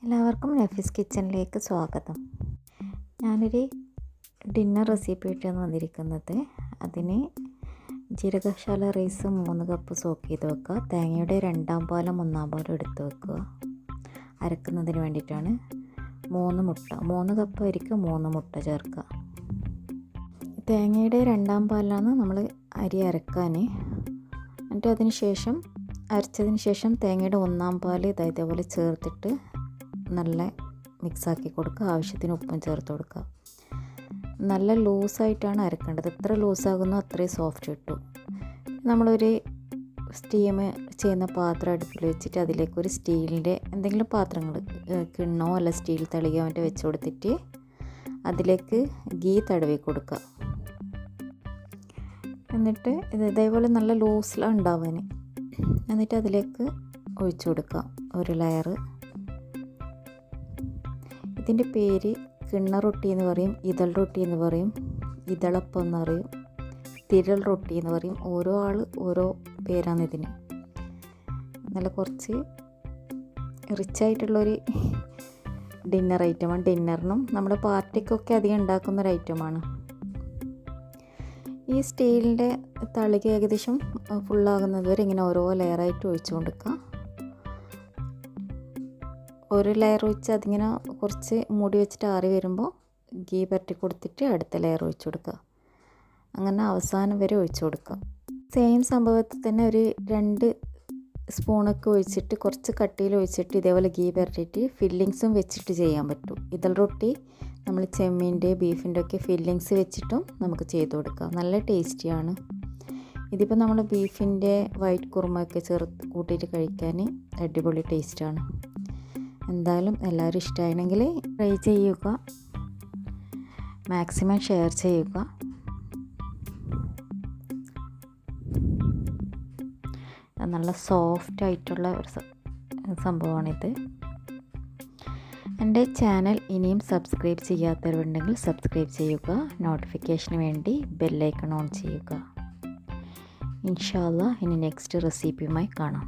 എല്ലാവർക്കും നഫീസ് കിച്ചണിലേക്ക് സ്വാഗതം. ഞാനൊരു ഡിന്നർ റെസിപ്പി ആയിട്ടാണ് വന്നിരിക്കുന്നത്. അതിന് ജീരകശാല റൈസ് 3 കപ്പ് സോക്ക് ചെയ്ത് വെക്കുക. തേങ്ങയുടെ 2 പാലും 1 പാലും എടുത്ത് വെക്കുക. അരക്കുന്നതിന് വേണ്ടിയിട്ടാണ്. 3 മുട്ട, 3 കപ്പ് അരിക്ക് 3 മുട്ട ചേർക്കുക. തേങ്ങയുടെ 2 പാലാണ് നമ്മൾ അരി അരക്കാൻ. എന്നിട്ട് അരച്ചതിന് ശേഷം തേങ്ങയുടെ 1 പാൽ ഇതേപോലെ ചേർത്തിട്ട് നല്ല മിക്സാക്കി കൊടുക്കുക. ആവശ്യത്തിന് ഉപ്പും ചേർത്ത് കൊടുക്കുക. നല്ല ലൂസായിട്ടാണ് അരക്കേണ്ടത്. എത്ര ലൂസാകുന്നോ അത്രയും സോഫ്റ്റ് കിട്ടും. നമ്മളൊരു സ്റ്റീം ചെയ്യുന്ന പാത്രം അടുപ്പിൽ വെച്ചിട്ട് അതിലേക്ക് ഒരു സ്റ്റീലിൻ്റെ എന്തെങ്കിലും പാത്രങ്ങൾ, കിണ്ണോ അല്ല സ്റ്റീൽ തളികയോ മറ്റോ വെച്ച് കൊടുത്തിട്ട് അതിലേക്ക് ഗീ തടവി കൊടുക്കുക. എന്നിട്ട് ഇതേപോലെ നല്ല ലൂസിലാണ് ഉണ്ടാവാൻ. എന്നിട്ട് അതിലേക്ക് ഒഴിച്ചു കൊടുക്കുക ഒരു ലെയർ. ഇതിൻ്റെ പേര് കിണ്ണ റൊട്ടി എന്ന് പറയും, ഇതൾ റൊട്ടി എന്ന് പറയും, ഇതളപ്പം എന്ന് പറയും, തിരൾ റൊട്ടി എന്ന് പറയും. ഓരോ ആൾ ഓരോ പേരാണ് ഇതിന്. നല്ല കുറച്ച് റിച്ചായിട്ടുള്ളൊരു ഡിന്നർ ഐറ്റമാണ്. ഡിന്നറിനും നമ്മുടെ പാർട്ടിക്കൊക്കെ അധികം ഉണ്ടാക്കുന്നൊരു ഐറ്റമാണ്. ഈ സ്റ്റീലിൻ്റെ തളിക ഏകദേശം ഫുള്ളാകുന്നത് വരെ ഇങ്ങനെ ഓരോ ലെയറായിട്ട് ഒഴിച്ചു കൊടുക്കുക. ഒരു ലെയർ ഒഴിച്ച് അതിങ്ങനെ കുറച്ച് മൂടി വെച്ചിട്ട് ആറി വരുമ്പോൾ ഗീ പരട്ടി കൊടുത്തിട്ട് അടുത്ത ലെയർ ഒഴിച്ചു കൊടുക്കുക. അങ്ങനെ അവസാനം വരെ ഒഴിച്ചു കൊടുക്കുക. സെയിം സംഭവത്തിൽ തന്നെ ഒരു 2 സ്പൂണൊക്കെ ഒഴിച്ചിട്ട് കുറച്ച് കട്ടിയിൽ ഒഴിച്ചിട്ട് ഇതേപോലെ ഗീ പരട്ടിയിട്ട് ഫില്ലിങ്സും വെച്ചിട്ട് ചെയ്യാൻ പറ്റും. ഇതൾ റൊട്ടി നമ്മൾ ചെമ്മീൻ്റെ ബീഫിൻ്റെ ഒക്കെ ഫില്ലിങ്സ് വെച്ചിട്ടും നമുക്ക് ചെയ്ത് കൊടുക്കാം. നല്ല ടേസ്റ്റിയാണ്. ഇതിപ്പോൾ നമ്മൾ ബീഫിൻ്റെ വൈറ്റ് കുറുമയൊക്കെ ചേർത്ത് കൂട്ടിയിട്ട് കഴിക്കാൻ അടിപൊളി ടേസ്റ്റാണ്. എന്തായാലും എല്ലാവരും ഇഷ്ടമായെങ്കിൽ ട്രൈ ചെയ്യുക, മാക്സിമം ഷെയർ ചെയ്യുക. നല്ല സോഫ്റ്റ് ആയിട്ടുള്ള ഒരു സംഭവമാണിത്. എൻ്റെ ചാനൽ ഇനിയും സബ്സ്ക്രൈബ് ചെയ്യാത്തവരുണ്ടെങ്കിൽ സബ്സ്ക്രൈബ് ചെയ്യുക. നോട്ടിഫിക്കേഷന് വേണ്ടി ബെല്ലൈക്കൺ ഓൺ ചെയ്യുക. ഇൻഷാ അല്ലാഹ് ഇനി നെക്സ്റ്റ് റെസിപ്പിയുമായി കാണാം.